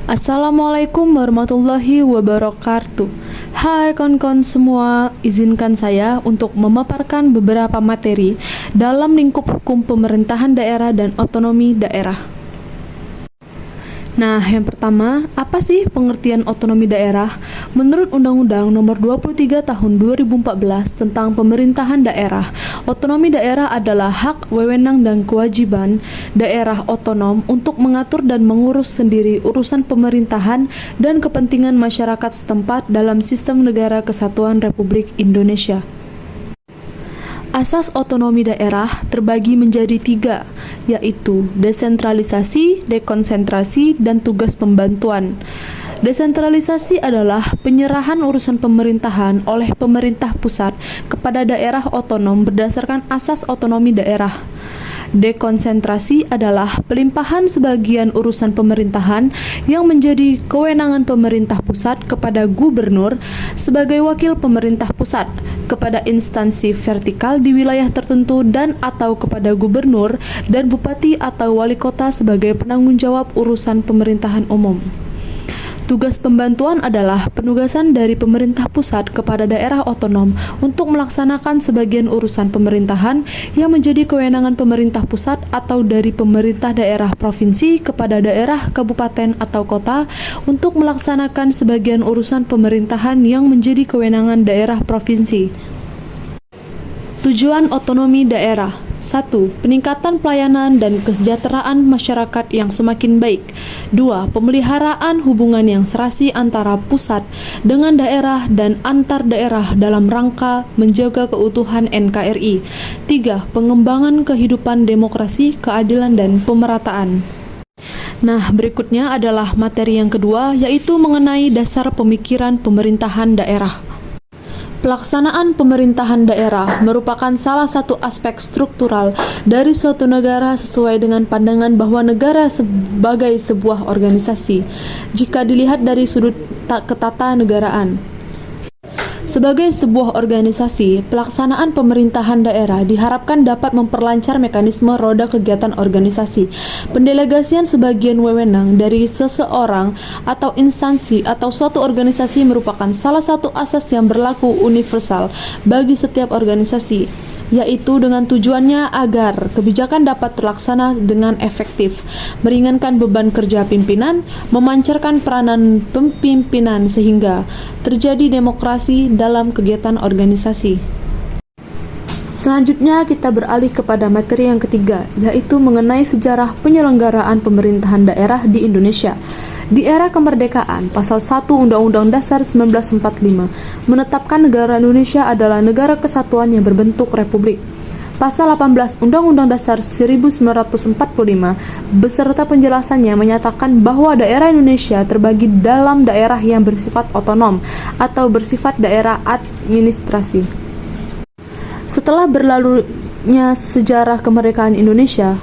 Assalamualaikum warahmatullahi wabarakatuh. Hai kawan-kawan semua, izinkan saya untuk memaparkan beberapa materi dalam lingkup hukum pemerintahan daerah dan otonomi daerah. Nah, yang pertama, apa sih pengertian otonomi daerah? Menurut Undang-Undang Nomor 23 Tahun 2014 tentang Pemerintahan Daerah, otonomi daerah adalah hak, wewenang, dan kewajiban daerah otonom untuk mengatur dan mengurus sendiri urusan pemerintahan dan kepentingan masyarakat setempat dalam sistem negara kesatuan Republik Indonesia. Asas otonomi daerah terbagi menjadi 3, yaitu desentralisasi, dekonsentrasi, dan tugas pembantuan. Desentralisasi adalah penyerahan urusan pemerintahan oleh pemerintah pusat kepada daerah otonom berdasarkan asas otonomi daerah. Dekonsentrasi adalah pelimpahan sebagian urusan pemerintahan yang menjadi kewenangan pemerintah pusat kepada gubernur sebagai wakil pemerintah pusat, kepada instansi vertikal di wilayah tertentu dan atau kepada gubernur dan bupati atau wali kota sebagai penanggung jawab urusan pemerintahan umum. Tugas pembantuan adalah penugasan dari pemerintah pusat kepada daerah otonom untuk melaksanakan sebagian urusan pemerintahan yang menjadi kewenangan pemerintah pusat atau dari pemerintah daerah provinsi kepada daerah kabupaten atau kota untuk melaksanakan sebagian urusan pemerintahan yang menjadi kewenangan daerah provinsi. Tujuan otonomi daerah: 1. Peningkatan pelayanan dan kesejahteraan masyarakat yang semakin baik. 2. Pemeliharaan hubungan yang serasi antara pusat dengan daerah dan antar daerah dalam rangka menjaga keutuhan NKRI. 3. Pengembangan kehidupan demokrasi, keadilan, dan pemerataan. Nah, berikutnya adalah materi yang kedua, yaitu mengenai dasar pemikiran pemerintahan daerah. Pelaksanaan pemerintahan daerah merupakan salah satu aspek struktural dari suatu negara sesuai dengan pandangan bahwa negara sebagai sebuah organisasi, jika dilihat dari sudut ketatanegaraan. Sebagai sebuah organisasi, pelaksanaan pemerintahan daerah diharapkan dapat memperlancar mekanisme roda kegiatan organisasi. Pendelegasian sebagian wewenang dari seseorang atau instansi atau suatu organisasi merupakan salah satu asas yang berlaku universal bagi setiap organisasi, yaitu dengan tujuannya agar kebijakan dapat terlaksana dengan efektif, meringankan beban kerja pimpinan, memancarkan peranan pemimpinan sehingga terjadi demokrasi dalam kegiatan organisasi. Selanjutnya kita beralih kepada materi yang ketiga, yaitu mengenai sejarah penyelenggaraan pemerintahan daerah di Indonesia. Di era kemerdekaan, Pasal 1 Undang-Undang Dasar 1945 menetapkan negara Indonesia adalah negara kesatuan yang berbentuk republik. Pasal 18 Undang-Undang Dasar 1945 beserta penjelasannya menyatakan bahwa daerah Indonesia terbagi dalam daerah yang bersifat otonom atau bersifat daerah administrasi. Setelah berlalunya sejarah kemerdekaan Indonesia,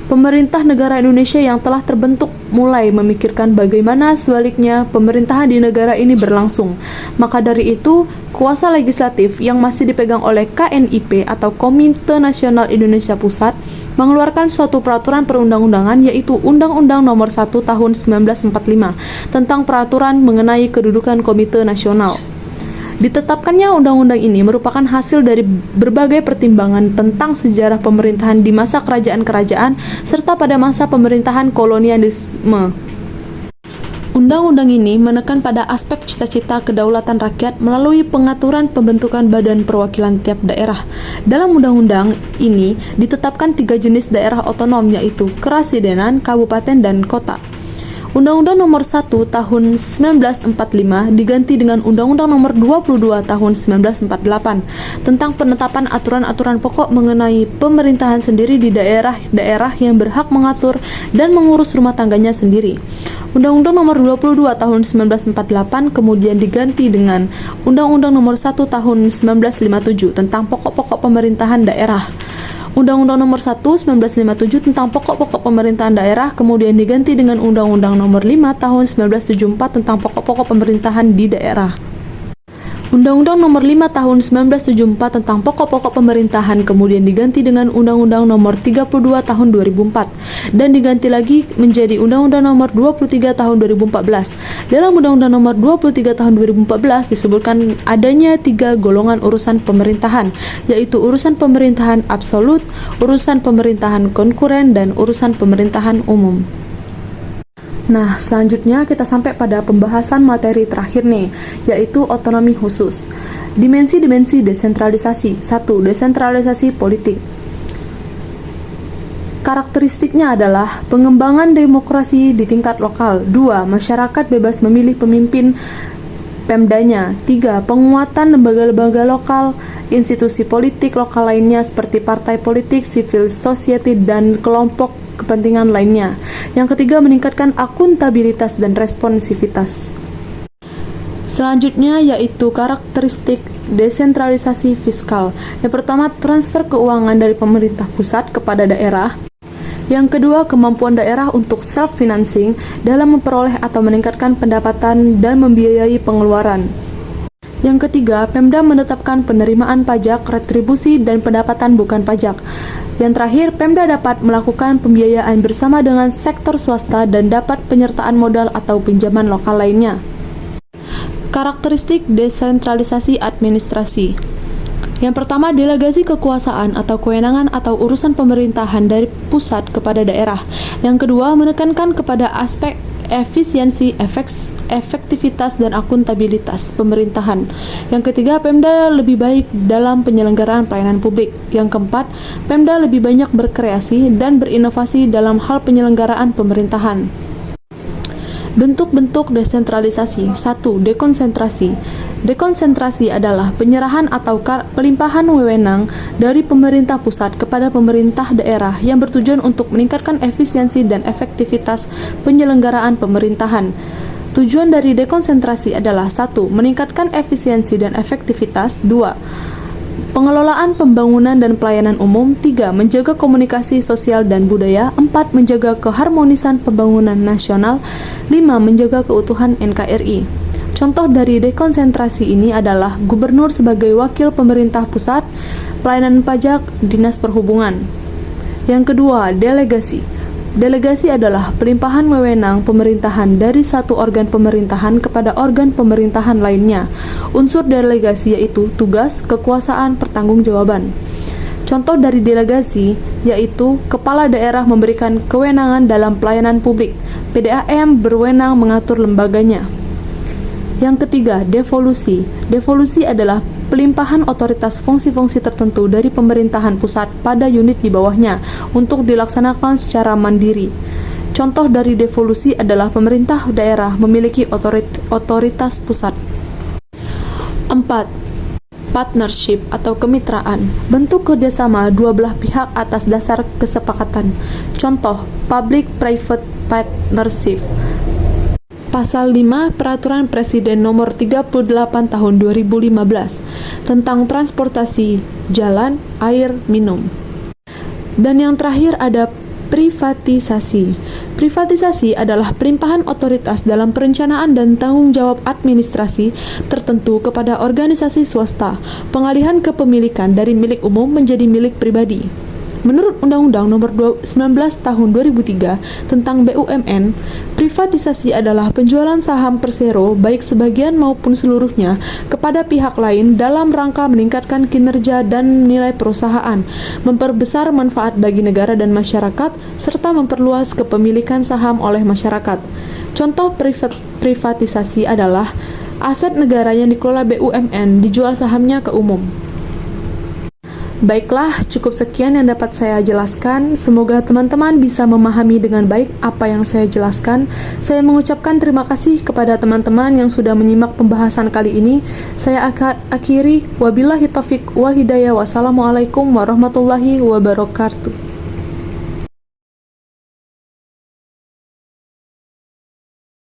pemerintah negara Indonesia yang telah terbentuk mulai memikirkan bagaimana sebaliknya pemerintahan di negara ini berlangsung. Maka dari itu, kuasa legislatif yang masih dipegang oleh KNIP atau Komite Nasional Indonesia Pusat mengeluarkan suatu peraturan perundang-undangan, yaitu Undang-Undang Nomor 1 Tahun 1945 tentang peraturan mengenai kedudukan Komite Nasional. Ditetapkannya undang-undang ini merupakan hasil dari berbagai pertimbangan tentang sejarah pemerintahan di masa kerajaan-kerajaan serta pada masa pemerintahan kolonialisme. Undang-undang ini menekan pada aspek cita-cita kedaulatan rakyat melalui pengaturan pembentukan badan perwakilan tiap daerah. Dalam undang-undang ini ditetapkan 3 jenis daerah otonom, yaitu kerasidenan, kabupaten, dan kota. Undang-Undang Nomor 1 Tahun 1945 diganti dengan Undang-Undang Nomor 22 Tahun 1948 tentang penetapan aturan-aturan pokok mengenai pemerintahan sendiri di daerah-daerah yang berhak mengatur dan mengurus rumah tangganya sendiri. Undang-Undang Nomor 22 Tahun 1948 kemudian diganti dengan Undang-Undang Nomor 1 Tahun 1957 tentang pokok-pokok pemerintahan daerah. Undang-Undang Nomor 1 1957 tentang pokok-pokok pemerintahan daerah kemudian diganti dengan Undang-Undang Nomor 5 Tahun 1974 tentang pokok-pokok pemerintahan di daerah. Undang-Undang Nomor 5 Tahun 1974 tentang Pokok-pokok Pemerintahan kemudian diganti dengan Undang-Undang Nomor 32 Tahun 2004 dan diganti lagi menjadi Undang-Undang Nomor 23 Tahun 2014. Dalam Undang-Undang Nomor 23 Tahun 2014 disebutkan adanya 3 golongan urusan pemerintahan, yaitu urusan pemerintahan absolut, urusan pemerintahan konkuren, dan urusan pemerintahan umum. Nah, selanjutnya kita sampai pada pembahasan materi terakhir nih, yaitu otonomi khusus. Dimensi-dimensi desentralisasi. 1. Desentralisasi politik. Karakteristiknya adalah pengembangan demokrasi di tingkat lokal. 2. Masyarakat bebas memilih pemimpin Pemdanya. 3. Penguatan lembaga-lembaga lokal, institusi politik lokal lainnya seperti partai politik, civil society, dan kelompok kepentingan lainnya. Yang ketiga, meningkatkan akuntabilitas dan responsivitas. Selanjutnya yaitu karakteristik desentralisasi fiskal. Yang pertama, transfer keuangan dari pemerintah pusat kepada daerah. Yang kedua, kemampuan daerah untuk self-financing dalam memperoleh atau meningkatkan pendapatan dan membiayai pengeluaran. Yang ketiga, Pemda menetapkan penerimaan pajak, retribusi, dan pendapatan bukan pajak. Yang terakhir, Pemda dapat melakukan pembiayaan bersama dengan sektor swasta dan dapat penyertaan modal atau pinjaman lokal lainnya. Karakteristik desentralisasi administrasi. Yang pertama, delegasi kekuasaan atau kewenangan atau urusan pemerintahan dari pusat kepada daerah. Yang kedua, menekankan kepada aspek efisiensi, efektivitas, dan akuntabilitas pemerintahan. Yang ketiga, Pemda lebih baik dalam penyelenggaraan pelayanan publik. Yang keempat, Pemda lebih banyak berkreasi dan berinovasi dalam hal penyelenggaraan pemerintahan. Bentuk-bentuk desentralisasi. 1. Dekonsentrasi. Dekonsentrasi adalah penyerahan atau pelimpahan wewenang dari pemerintah pusat kepada pemerintah daerah yang bertujuan untuk meningkatkan efisiensi dan efektivitas penyelenggaraan pemerintahan. Tujuan dari dekonsentrasi adalah 1. Meningkatkan efisiensi dan efektivitas. 2. Pengelolaan pembangunan dan pelayanan umum. 3. Menjaga komunikasi sosial dan budaya. 4. Menjaga keharmonisan pembangunan nasional. 5. Menjaga keutuhan NKRI. Contoh dari dekonsentrasi ini adalah gubernur sebagai wakil pemerintah pusat, pelayanan pajak, dinas perhubungan. Yang kedua, delegasi. Delegasi adalah pelimpahan wewenang pemerintahan dari satu organ pemerintahan kepada organ pemerintahan lainnya. Unsur delegasi yaitu tugas, kekuasaan, pertanggungjawaban. Contoh dari delegasi yaitu kepala daerah memberikan kewenangan dalam pelayanan publik. PDAM berwenang mengatur lembaganya. Yang ketiga, devolusi. Devolusi adalah pelimpahan otoritas fungsi-fungsi tertentu dari pemerintahan pusat pada unit di bawahnya untuk dilaksanakan secara mandiri. Contoh dari devolusi adalah pemerintah daerah memiliki otoritas pusat. 4. Partnership atau kemitraan. Bentuk kerjasama dua belah pihak atas dasar kesepakatan. Contoh, public-private partnership. Pasal 5 Peraturan Presiden Nomor 38 Tahun 2015 tentang transportasi jalan, air, minum. Dan yang terakhir ada privatisasi. Privatisasi adalah pelimpahan otoritas dalam perencanaan dan tanggung jawab administrasi tertentu kepada organisasi swasta, pengalihan kepemilikan dari milik umum menjadi milik pribadi. Menurut Undang-Undang Nomor 19 Tahun 2003 tentang BUMN, privatisasi adalah penjualan saham Persero baik sebagian maupun seluruhnya kepada pihak lain dalam rangka meningkatkan kinerja dan nilai perusahaan, memperbesar manfaat bagi negara dan masyarakat, serta memperluas kepemilikan saham oleh masyarakat. Contoh privatisasi adalah aset negara yang dikelola BUMN dijual sahamnya ke umum. Baiklah, cukup sekian yang dapat saya jelaskan. Semoga teman-teman bisa memahami dengan baik apa yang saya jelaskan. Saya mengucapkan terima kasih kepada teman-teman yang sudah menyimak pembahasan kali ini. Saya akan akhiri, wabillahi taufik wal hidayah. Wassalamualaikum warahmatullahi wabarakatuh.